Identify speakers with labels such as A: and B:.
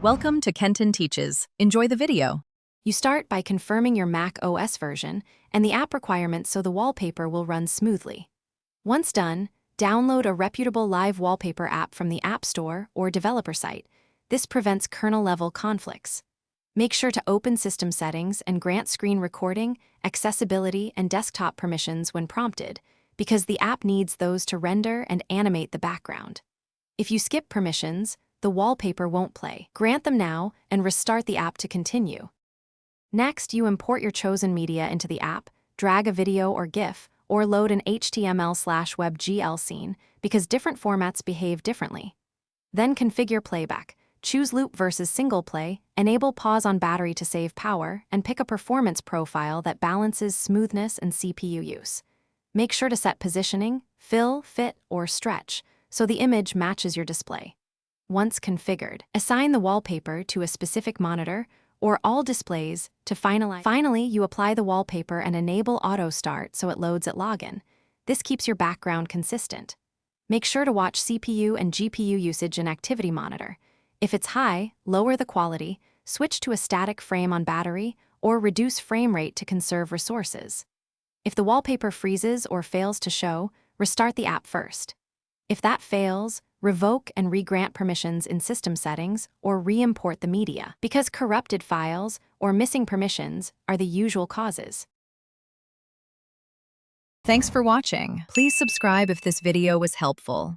A: Welcome to Kenton Teaches. Enjoy the video.
B: You start by confirming your macOS version and the app requirements so the wallpaper will run smoothly. Once done, download a reputable live wallpaper app from the App Store or developer site. This prevents kernel-level conflicts. Make sure to open system settings and grant screen recording, accessibility, and desktop permissions when prompted, because the app needs those to render and animate the background. If you skip permissions, the wallpaper won't play. Grant them now and restart the app to continue. Next, you import your chosen media into the app, drag a video or GIF, or load an HTML/WebGL scene because different formats behave differently. Then configure playback. Choose loop versus single play, enable pause on battery to save power, and pick a performance profile that balances smoothness and CPU use. Make sure to set positioning, fill, fit, or stretch so the image matches your display. Once configured, assign the wallpaper to a specific monitor or all displays to finalize. Finally, you apply the wallpaper and enable auto start so it loads at login. This keeps your background consistent. Make sure to watch CPU and GPU usage and activity monitor. If it's high, lower the quality, switch to a static frame on battery, or reduce frame rate to conserve resources. If the wallpaper freezes or fails to show, restart the app first. If that fails, revoke and re-grant permissions in system settings or re-import the media, because corrupted files or missing permissions are the usual causes.
A: Thanks for watching. Please subscribe if this video was helpful.